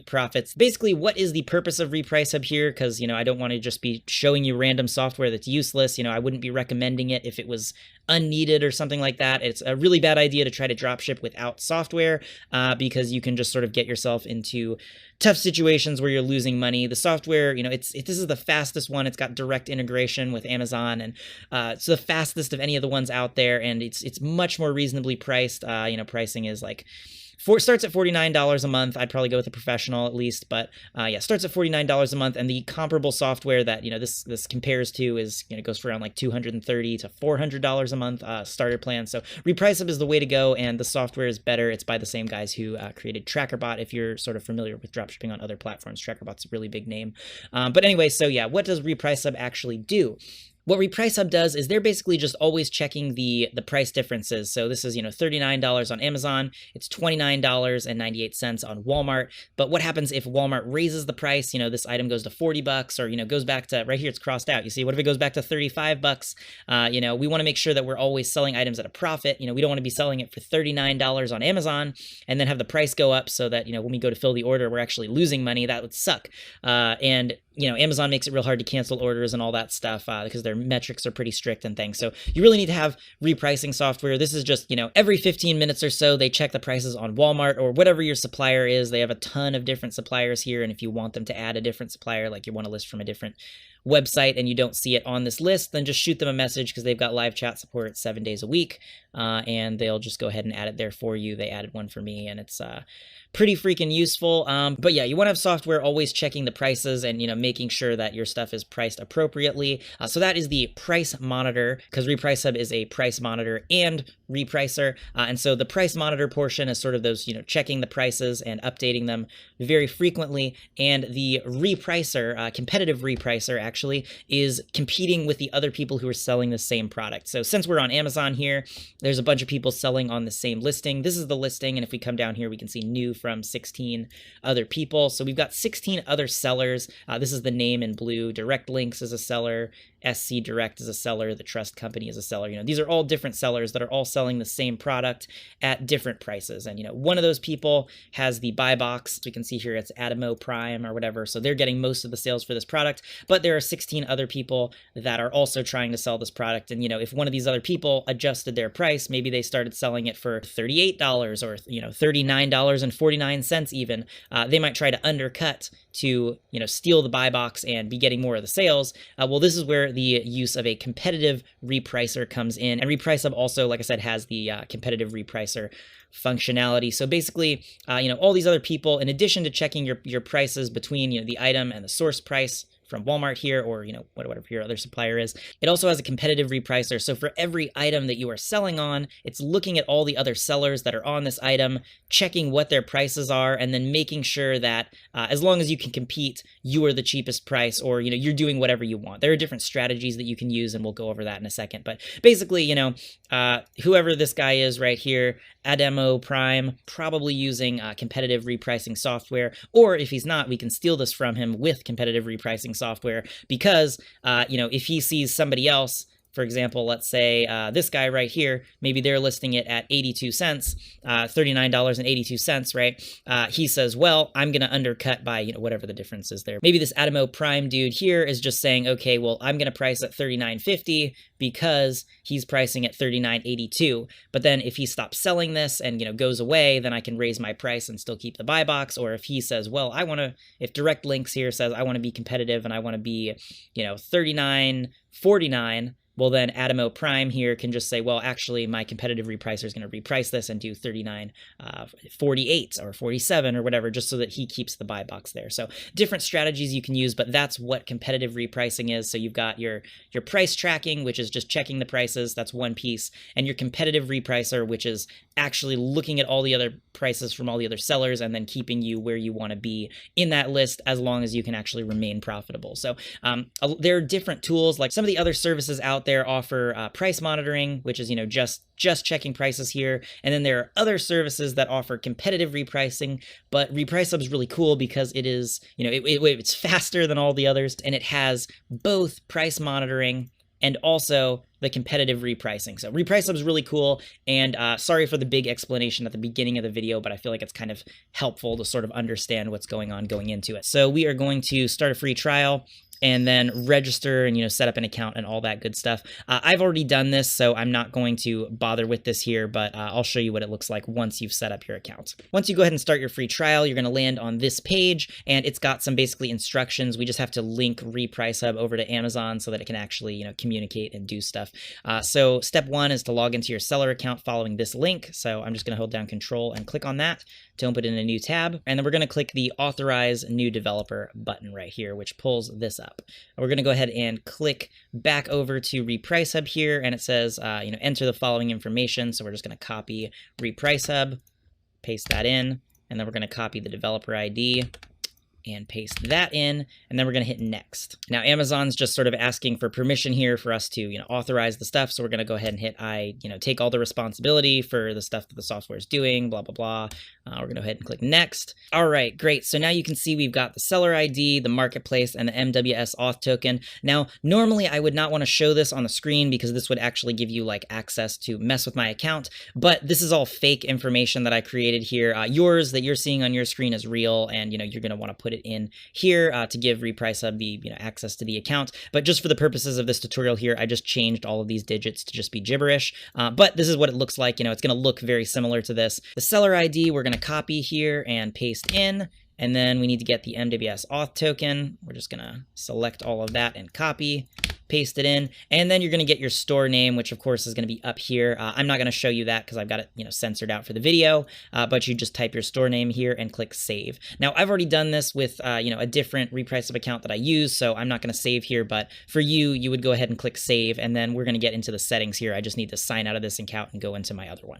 profits. Basically, what is the purpose of Reprice Hub here? Because, I don't want to just be showing you random software that's useless. I wouldn't be recommending it if it was unneeded or something like that. It's a really bad idea to try to dropship without software because you can just sort of get yourself into tough situations where you're losing money. The software, this is the fastest one. It's got direct integration with Amazon, and it's the fastest of any of the ones out there, and it's much more reasonably priced. Pricing is like starts at $49 a month. I'd probably go with a professional at least, but starts at $49 a month. And the comparable software that this compares to is goes for around like $230 to $400 a month starter plan. So Reprice Hub is the way to go, and the software is better. It's by the same guys who created TrackerBot. If you're sort of familiar with dropshipping on other platforms, TrackerBot's a really big name. But anyway, so yeah, what does Reprice Hub actually do? What Reprice Hub does is they're basically just always checking the price differences. So this is, $39 on Amazon. It's $29.98 on Walmart. But what happens if Walmart raises the price? This item goes to $40 or, goes back to, right here, it's crossed out. You see, what if it goes back to $35? We want to make sure that we're always selling items at a profit. We don't want to be selling it for $39 on Amazon and then have the price go up so that, when we go to fill the order, we're actually losing money. That would suck. And Amazon makes it real hard to cancel orders and all that stuff because their metrics are pretty strict and things. So you really need to have repricing software. This is just, every 15 minutes or so, they check the prices on Walmart or whatever your supplier is. They have a ton of different suppliers here. And if you want them to add a different supplier, like you want a list from a different website and you don't see it on this list, then just shoot them a message because they've got live chat support 7 days a week. And they'll just go ahead and add it there for you. They added one for me, and it's pretty freaking useful. But yeah, you want to have software always checking the prices and, making sure that your stuff is priced appropriately. So that is the price monitor, because Reprice Hub is a price monitor and repricer. And so the price monitor portion is sort of those, checking the prices and updating them very frequently. And the repricer, competitive repricer actually, is competing with the other people who are selling the same product. So since we're on Amazon here, there's a bunch of people selling on the same listing. This is the listing. And if we come down here, we can see new from 16 other people. So we've got 16 other sellers. This is the name in blue. Direct Links is a seller. SC Direct is a seller. The Trust Company is a seller. These are all different sellers that are all selling the same product at different prices. And, one of those people has the buy box. We can see here it's Adamo Prime or whatever. So they're getting most of the sales for this product. But there are 16 other people that are also trying to sell this product. And, if one of these other people adjusted their price, maybe they started selling it for $38 or, $39.49 even, they might try to undercut to, steal the buy box and be getting more of the sales. Well, this is where the use of a competitive repricer comes in. And Reprice Hub also, like I said, has the competitive repricer functionality. So basically, all these other people, in addition to checking your prices between, the item and the source price from Walmart here, or, whatever your other supplier is, it also has a competitive repricer. So for every item that you are selling on, it's looking at all the other sellers that are on this item, checking what their prices are, and then making sure that as long as you can compete, you are the cheapest price, or, you're doing whatever you want. There are different strategies that you can use, and we'll go over that in a second. But basically, whoever this guy is right here, Adamo Prime, probably using competitive repricing software, or if he's not, we can steal this from him with competitive repricing software, because, if he sees somebody else, for example, let's say this guy right here, maybe they're listing it at 82 cents, $39.82, right? He says, well, I'm going to undercut by, whatever the difference is there. Maybe this Adamo Prime dude here is just saying, okay, well, I'm going to price at $39.50 because he's pricing at $39.82. But then if he stops selling this and, goes away, then I can raise my price and still keep the buy box. Or if he says, well, if Direct Links here says, I want to be competitive and I want to be, $39.49, well, then Adamo Prime here can just say, well, actually, my competitive repricer is going to reprice this and do $39.48 or 47 or whatever, just so that he keeps the buy box there. So different strategies you can use, but that's what competitive repricing is. So you've got your price tracking, which is just checking the prices. That's one piece. And your competitive repricer, which is actually looking at all the other prices from all the other sellers and then keeping you where you want to be in that list as long as you can actually remain profitable. So there are different tools, like some of the other services out there offer price monitoring, which is, just checking prices here. And then there are other services that offer competitive repricing, but Reprice Hub is really cool because it is, it's faster than all the others, and it has both price monitoring and also the competitive repricing. So Reprice Hub is really cool, and sorry for the big explanation at the beginning of the video, but I feel like it's kind of helpful to sort of understand what's going on going into it. So we are going to start a free trial and then register and, set up an account and all that good stuff. I've already done this, so I'm not going to bother with this here, but I'll show you what it looks like once you've set up your account. Once you go ahead and start your free trial, you're gonna land on this page, and it's got some basically instructions. We just have to link Reprice Hub over to Amazon so that it can actually, communicate and do stuff. So step one is to log into your seller account following this link. So I'm just gonna hold down Control and click on that to open in a new tab. And then we're gonna click the Authorize New Developer button right here, which pulls this up. We're going to go ahead and click back over to Reprice Hub here, and it says, enter the following information. So we're just going to copy Reprice Hub, paste that in, and then we're going to copy the developer ID and paste that in, and then we're going to hit next. Now Amazon's just sort of asking for permission here for us to authorize the stuff, so we're going to go ahead and hit I take all the responsibility for the stuff that the software is doing, blah blah blah. We're going to go ahead and click next. All right, great. So now you can see we've got the seller ID, the marketplace, and the MWS auth token. Now normally I would not want to show this on the screen because this would actually give you access to mess with my account, but this is all fake information that I created here. Yours that you're seeing on your screen is real, and you're going to want to put it in here to give Reprice Hub the access to the account. But just for the purposes of this tutorial here, I just changed all of these digits to just be gibberish. But this is what it looks like. It's going to look very similar to this. The seller ID we're going to copy here and paste in. And then we need to get the MWS auth token. We're just going to select all of that and copy, paste it in, and then you're going to get your store name, which of course is going to be up here. I'm not going to show you that because I've got it, censored out for the video, but you just type your store name here and click save. Now I've already done this with, a different Reprice Hub account that I use, so I'm not going to save here, but for you, you would go ahead and click save, and then we're going to get into the settings here. I just need to sign out of this account and go into my other one.